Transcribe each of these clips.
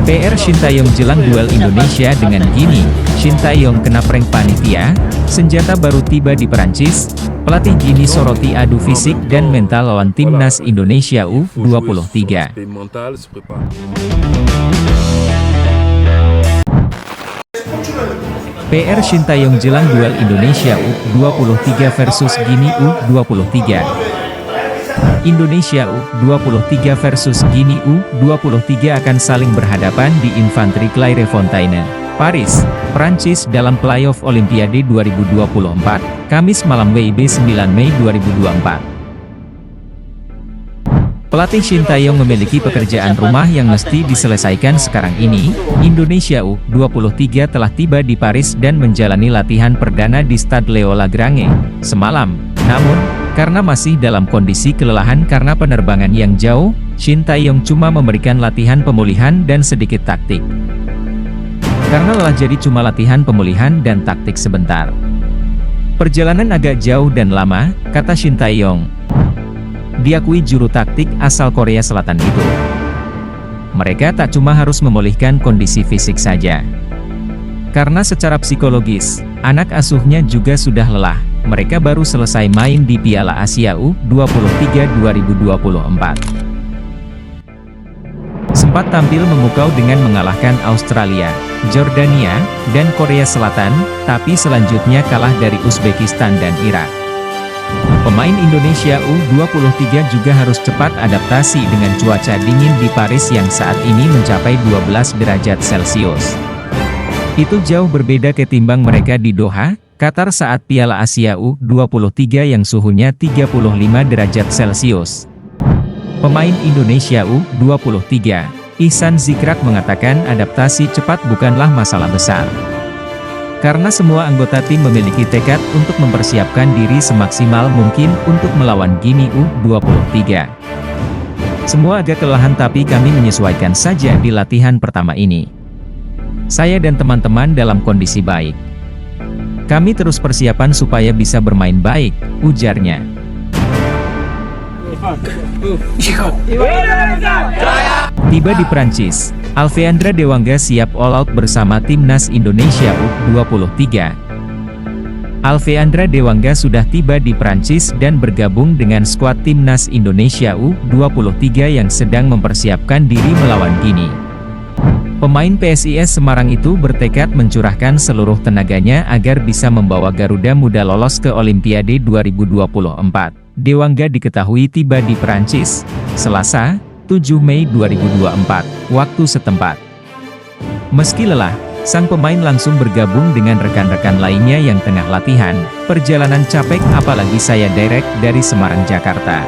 PR Sintayong jelang duel Indonesia dengan Gini. Sintayong kena prank panitia, senjata baru tiba di Perancis. Pelatih Gini soroti adu fisik dan mental lawan timnas Indonesia U23. PR Sintayong jelang duel Indonesia U23 versus Gini U23. Indonesia U23 versus Gini U23 akan saling berhadapan di Infantry Clairefontaine, Paris, Prancis dalam playoff Olimpiade 2024, Kamis malam WIB 9 Mei 2024. Pelatih Sintayong memiliki pekerjaan rumah yang mesti diselesaikan sekarang ini. Indonesia U23 telah tiba di Paris dan menjalani latihan perdana di Stade Leo Lagrange semalam. Namun, karena masih dalam kondisi kelelahan karena penerbangan yang jauh, Sintayong cuma memberikan latihan pemulihan dan sedikit taktik. Karena lelah jadi cuma latihan pemulihan dan taktik sebentar. Perjalanan agak jauh dan lama, kata Sintayong. Diakui juru taktik asal Korea Selatan itu. Mereka tak cuma harus memulihkan kondisi fisik saja. Karena secara psikologis, anak asuhnya juga sudah lelah. Mereka baru selesai main di Piala Asia U23 2024. Sempat tampil memukau dengan mengalahkan Australia, Jordania, dan Korea Selatan, tapi selanjutnya kalah dari Uzbekistan dan Irak. Pemain Indonesia U23 juga harus cepat adaptasi dengan cuaca dingin di Paris yang saat ini mencapai 12 derajat Celcius. Itu jauh berbeda ketimbang mereka di Doha, Qatar saat Piala Asia U23 yang suhunya 35 derajat Celcius. Pemain Indonesia U23, Ihsan Zikrak mengatakan adaptasi cepat bukanlah masalah besar. Karena semua anggota tim memiliki tekad untuk mempersiapkan diri semaksimal mungkin untuk melawan Gini U23. Semua agak kelelahan tapi kami menyesuaikan saja di latihan pertama ini. Saya dan teman-teman dalam kondisi baik. Kami terus persiapan supaya bisa bermain baik, ujarnya. Tiba di Prancis, Alfeandra Dewangga siap all out bersama timnas Indonesia U23. Alfeandra Dewangga sudah tiba di Prancis dan bergabung dengan skuad timnas Indonesia U23 yang sedang mempersiapkan diri melawan Gini. Pemain PSIS Semarang itu bertekad mencurahkan seluruh tenaganya agar bisa membawa Garuda Muda lolos ke Olimpiade 2024. Dewangga diketahui tiba di Prancis, Selasa, 7 Mei 2024, waktu setempat. Meski lelah, sang pemain langsung bergabung dengan rekan-rekan lainnya yang tengah latihan. Perjalanan capek apalagi saya direct dari Semarang, Jakarta.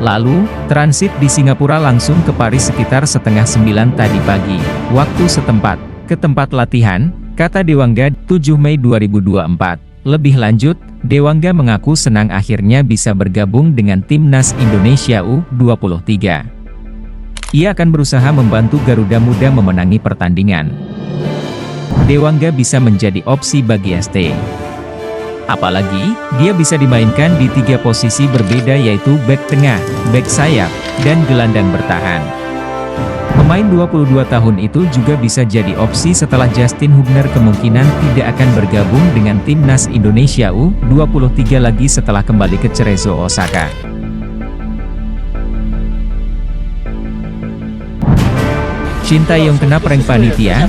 Lalu, transit di Singapura langsung ke Paris sekitar setengah 9 tadi pagi, waktu setempat, ke tempat latihan, kata Dewangga, 7 Mei 2024. Lebih lanjut, Dewangga mengaku senang akhirnya bisa bergabung dengan timnas Indonesia U23. Ia akan berusaha membantu Garuda Muda memenangi pertandingan. Dewangga bisa menjadi opsi bagi ST. Apalagi, dia bisa dimainkan di 3 posisi berbeda yaitu bek tengah, bek sayap, dan gelandang bertahan. Pemain 22 tahun itu juga bisa jadi opsi setelah Justin Hubner kemungkinan tidak akan bergabung dengan timnas Indonesia U23 lagi setelah kembali ke Cerezo Osaka. Sintayong kena prank panitia.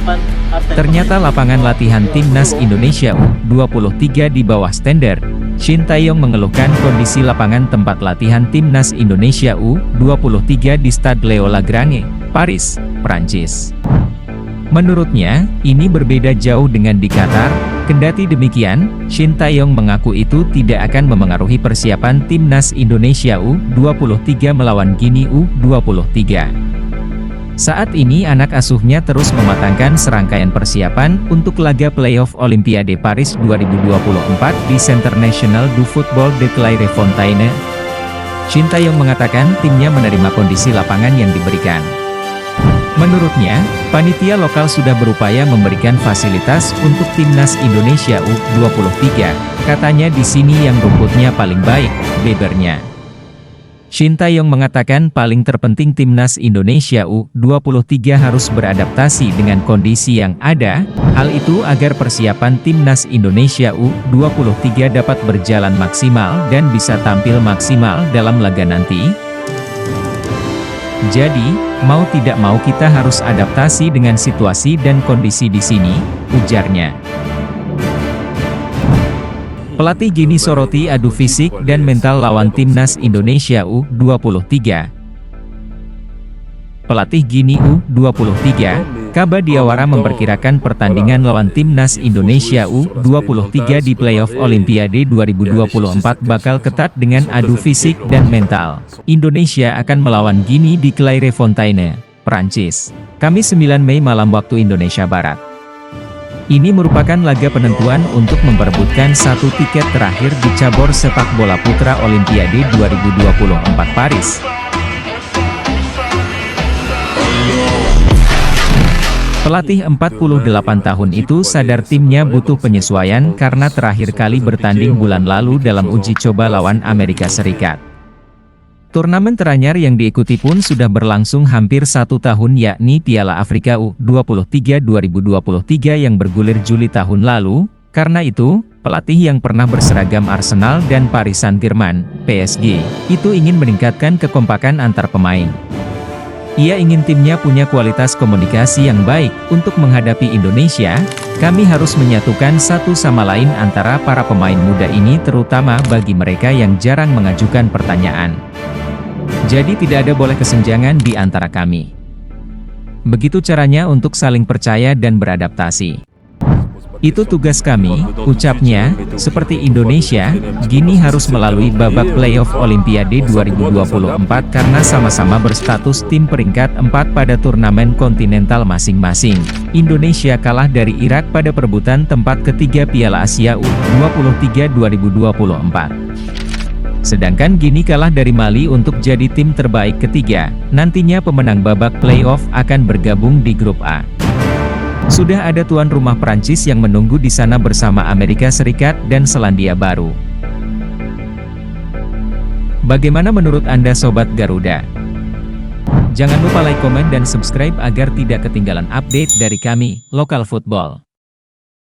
Ternyata lapangan latihan timnas Indonesia U23 di bawah standar. Sintayong mengeluhkan kondisi lapangan tempat latihan timnas Indonesia U23 di Stade Leo Lagrange, Paris, Prancis. Menurutnya, ini berbeda jauh dengan di Qatar. Kendati demikian, Sintayong mengaku itu tidak akan memengaruhi persiapan timnas Indonesia U23 melawan Gini U23. Saat ini anak asuhnya terus mematangkan serangkaian persiapan untuk laga playoff Olimpiade Paris 2024 di Centre National du Football de Clairefontaine. Sintayong mengatakan timnya menerima kondisi lapangan yang diberikan. Menurutnya, panitia lokal sudah berupaya memberikan fasilitas untuk timnas Indonesia U23. Katanya di sini yang rumputnya paling baik, bebernya. Shin Tae-yong mengatakan paling terpenting timnas Indonesia U23 harus beradaptasi dengan kondisi yang ada, hal itu agar persiapan timnas Indonesia U23 dapat berjalan maksimal dan bisa tampil maksimal dalam laga nanti. Jadi, mau tidak mau kita harus adaptasi dengan situasi dan kondisi di sini, ujarnya. Pelatih Gini soroti adu fisik dan mental lawan timnas Indonesia U23. Pelatih Gini U23, Kaba Diawara memperkirakan pertandingan lawan timnas Indonesia U23 di playoff Olimpiade 2024 bakal ketat dengan adu fisik dan mental. Indonesia akan melawan Gini di Clairefontaine, Prancis, Kamis 9 Mei malam waktu Indonesia Barat. Ini merupakan laga penentuan untuk memperebutkan satu tiket terakhir di cabur sepak bola putra Olimpiade 2024 Paris. Pelatih 48 tahun itu sadar timnya butuh penyesuaian karena terakhir kali bertanding bulan lalu dalam uji coba lawan Amerika Serikat. Turnamen teranyar yang diikuti pun sudah berlangsung hampir 1 tahun yakni Piala Afrika U23 2023 yang bergulir Juli tahun lalu. Karena itu, pelatih yang pernah berseragam Arsenal dan Paris Saint-Germain, PSG, itu ingin meningkatkan kekompakan antar pemain. Ia ingin timnya punya kualitas komunikasi yang baik. Untuk menghadapi Indonesia, kami harus menyatukan satu sama lain antara para pemain muda ini terutama bagi mereka yang jarang mengajukan pertanyaan. Jadi tidak ada boleh kesenjangan di antara kami. Begitu caranya untuk saling percaya dan beradaptasi. Itu tugas kami, ucapnya. Seperti Indonesia, Gini harus melalui babak playoff Olimpiade 2024 karena sama-sama berstatus tim peringkat 4 pada turnamen kontinental masing-masing. Indonesia kalah dari Irak pada perebutan tempat ketiga Piala Asia U23 2024. Sedangkan Gini kalah dari Mali untuk jadi tim terbaik ketiga. Nantinya pemenang babak playoff akan bergabung di grup A. Sudah ada tuan rumah Prancis yang menunggu di sana bersama Amerika Serikat dan Selandia Baru. Bagaimana menurut Anda Sobat Garuda? Jangan lupa like, komen, dan subscribe agar tidak ketinggalan update dari kami, Lokal Football.